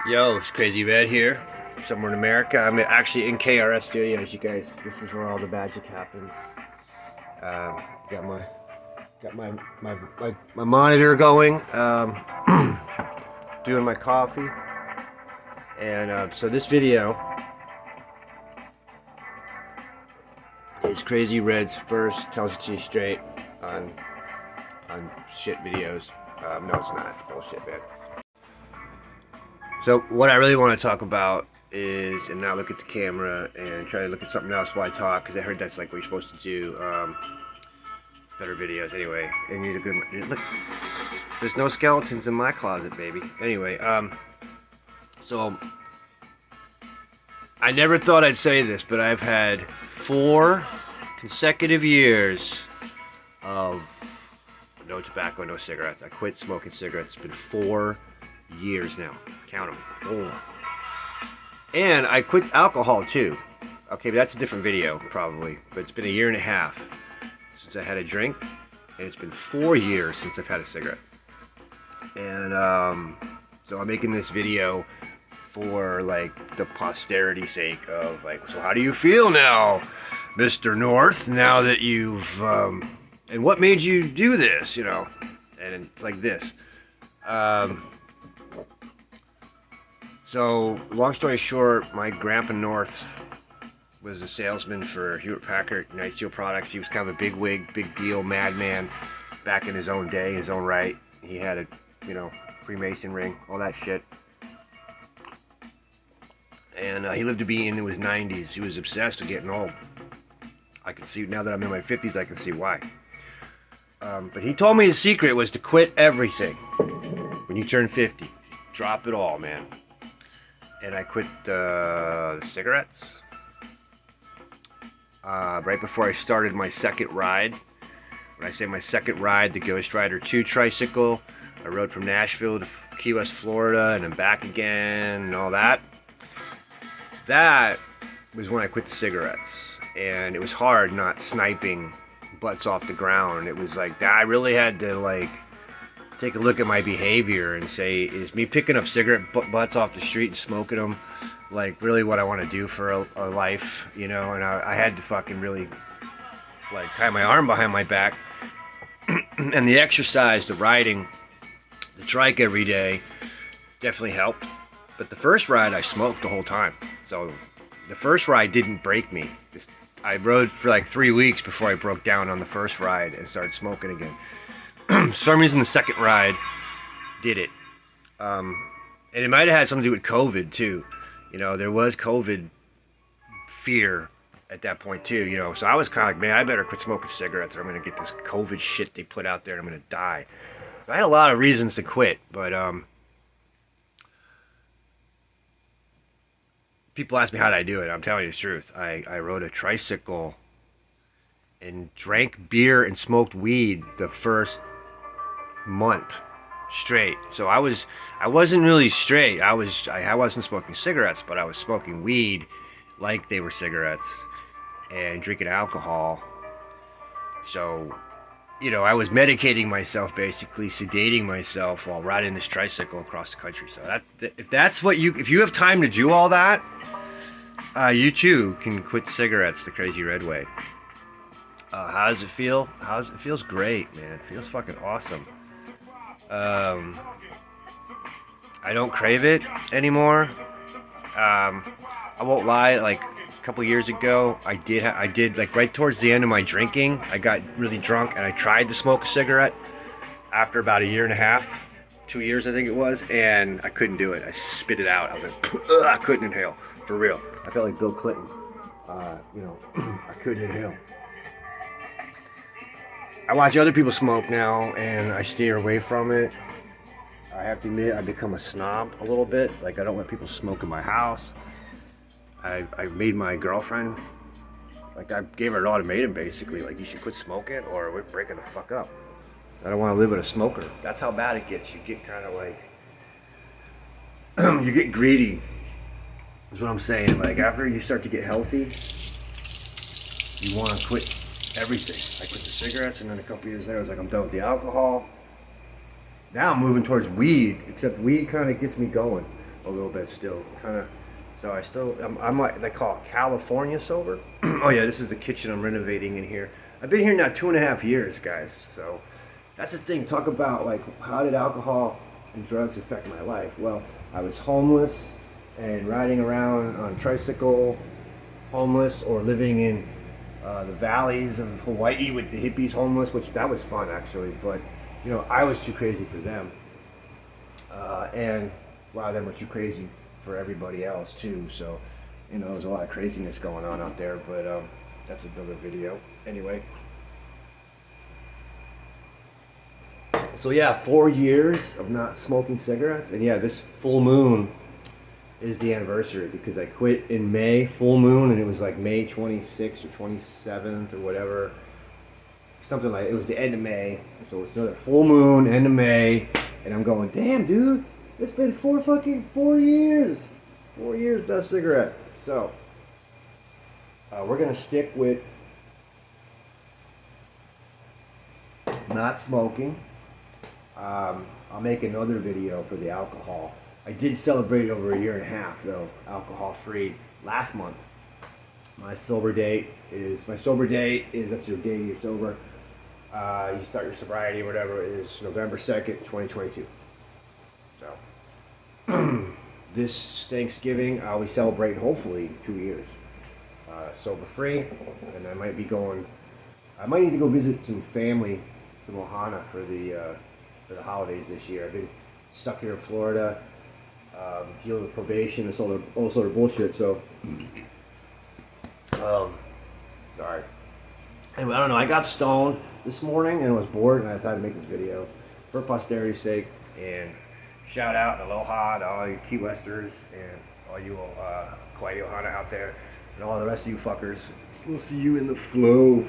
Yo, it's Krazy Red here, somewhere in America. I'm actually in KRS Studios, you guys. This is where all the magic happens. Got my monitor going, doing my coffee, and so this video is Krazy Red's first tells it to you straight on shit videos. No, it's not. It's bullshit, man. So what I really want to talk about is, and now look at the camera and try to look at something else while I talk, because I heard that's like what you're supposed to do. Better videos anyway. And you need a good look. There's no skeletons in my closet, baby. Anyway, so I never thought I'd say this, but I've had 4 consecutive years of no tobacco, no cigarettes. I quit smoking cigarettes. It's been 4 years now. Count them. 4. And I quit alcohol too. Okay, but that's a different video probably. But it's been a year and a half since I had a drink, and it's been 4 years since I've had a cigarette. And so I'm making this video for like the posterity sake of like, so how do you feel now, Mr. North? Now that you've and what made you do this? You know, and it's like this. So, long story short, my grandpa North was a salesman for Hewlett-Packard United Steel Products. He was kind of a big wig, big deal, madman back in his own day, his own right. He had a, Freemason ring, all that shit. And he lived to be in his 90s. He was obsessed with getting old. I can see, now that I'm in my 50s, I can see why. But he told me his secret was to quit everything when you turn 50. Drop it all, man. And I quit the cigarettes right before I started my second ride. When I say my second ride, the Ghost Rider 2 tricycle, I rode from Nashville to Key West, Florida, and then back again, and all that. That was when I quit the cigarettes. And it was hard not sniping butts off the ground. It was like, I really had to, take a look at my behavior and say, is me picking up cigarette butts off the street and smoking them really what I want to do for a life, and I had to fucking really tie my arm behind my back. And the exercise, the riding, the trike every day definitely helped. But the first ride I smoked the whole time, so the first ride didn't break me. I rode for 3 weeks before I broke down on the first ride and started smoking again. For some reason the second ride did it. And it might have had something to do with COVID too. There was COVID fear at that point too, So I was kind of like, man, I better quit smoking cigarettes or I'm going to get this COVID shit they put out there and I'm going to die. I had a lot of reasons to quit, but people ask me how did I do it. I'm telling you the truth. I rode a tricycle and drank beer and smoked weed the first month straight. So I wasn't really straight. I wasn't smoking cigarettes, but I was smoking weed like they were cigarettes and drinking alcohol. So, I was medicating myself, basically sedating myself while riding this tricycle across the country. So if you have time to do all that, you too can quit cigarettes the Krazy Red way. How does it feel? It feels great, man. It feels fucking awesome. I don't crave it anymore. I won't lie, a couple years ago, I did right towards the end of my drinking, I got really drunk and I tried to smoke a cigarette after about a year and a half, 2 years I think it was, and I couldn't do it. I spit it out. I was like, I couldn't inhale, for real. I felt like Bill Clinton. I couldn't inhale. I watch other people smoke now, and I steer away from it. I have to admit, I've become a snob a little bit. I don't let people smoke in my house. I made my girlfriend, I gave her an ultimatum, basically. You should quit smoking, or we're breaking the fuck up. I don't want to live with a smoker. That's how bad it gets. You get kind of you get greedy. Is what I'm saying. After you start to get healthy, you want to quit everything. I quit the cigarettes, and then a couple years later I was like, I'm done with the alcohol. Now I'm moving towards weed, except weed kind of gets me going. a little bit still, kind of. So I'm like they call it California sober. Oh yeah, this is the kitchen I'm renovating in here. I've been here now 2.5 years, guys. So that's the thing. Talk about like how did alcohol and drugs affect my life? Well, I was homeless and riding around on a tricycle, homeless, or living in the valleys of Hawaii with the hippies homeless, which that was fun actually. But you know, I was too crazy for them, and a lot of them were too crazy for everybody else too. So you know, there's a lot of craziness going on out there. But that's another video. Anyway. So yeah, 4 years of not smoking cigarettes, and yeah, this full moon is the anniversary because I quit in May, full moon, and it was like May 26th or 27th or whatever, something like it was the end of May. So it's another full moon, end of May, and I'm going, damn, dude, it's been 4 years, 4 years without a cigarette. So we're gonna stick with not smoking. I'll make another video for the alcohol. I did celebrate over 1.5 years though, alcohol free last month. My sober date is up to the day you're sober. You start your sobriety or whatever, is November 2nd, 2022. So this Thanksgiving I'll be celebrating hopefully 2 years. Sober free, and I might need to go visit some family, some Ohana for the holidays this year. I've been stuck here in Florida, dealing with probation and all sort of bullshit. So, sorry. Anyway, I don't know. I got stoned this morning and was bored, and I decided to make this video for posterity's sake. And shout out and aloha to all you Key Westers and all you Kauai Ohana out there, and all the rest of you fuckers. We'll see you in the flow.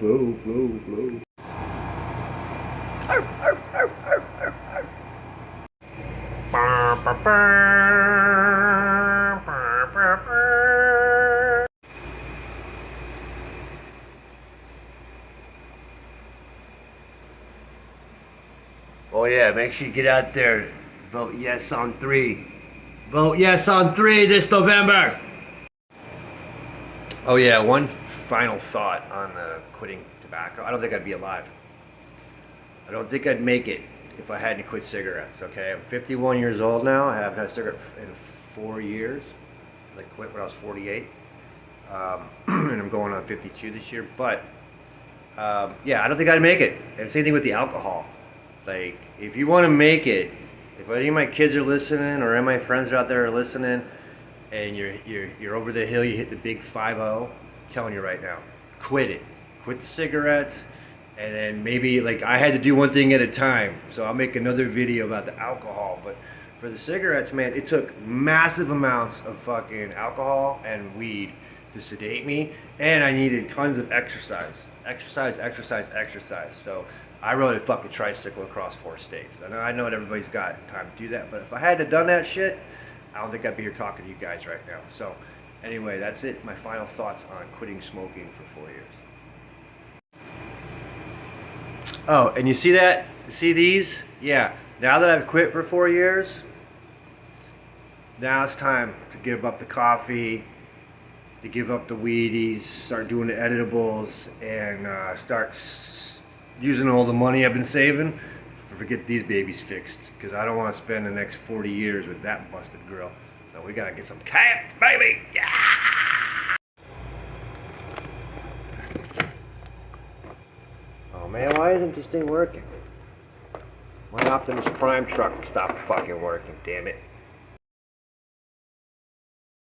Oh yeah, make sure you get out there. Vote yes on 3. Vote yes on 3 this November. Oh yeah, one final thought on quitting tobacco. I don't think I'd be alive. I don't think I'd make it if I hadn't quit cigarettes, okay? I'm 51 years old now. I haven't had a cigarette in 4 years. I quit when I was 48. And I'm going on 52 this year. But, yeah, I don't think I'd make it. And same thing with the alcohol. Like, if you want to make it, if any of my kids are listening or any of my friends out there are listening, and you're over the hill, you hit the big 5-0, I'm telling you right now, quit it. Quit the cigarettes. And then maybe, like, I had to do one thing at a time. So I'll make another video about the alcohol. But for the cigarettes, man, it took massive amounts of fucking alcohol and weed to sedate me. And I needed tons of exercise. Exercise. So I rode a fucking tricycle across 4 states. And I know that everybody's got time to do that. But if I had to done that shit, I don't think I'd be here talking to you guys right now. So anyway, that's it. My final thoughts on quitting smoking for 4 years. Oh, and you see that? See these? Yeah. Now that I've quit for 4 years, now it's time to give up the coffee, to give up the Wheaties, start doing the editables, and start using all the money I've been saving to get these babies fixed. Because I don't want to spend the next 40 years with that busted grill. So we got to get some cash, baby! Yeah! Oh man, why isn't this thing working? My Optimus Prime truck stopped fucking working, damn it.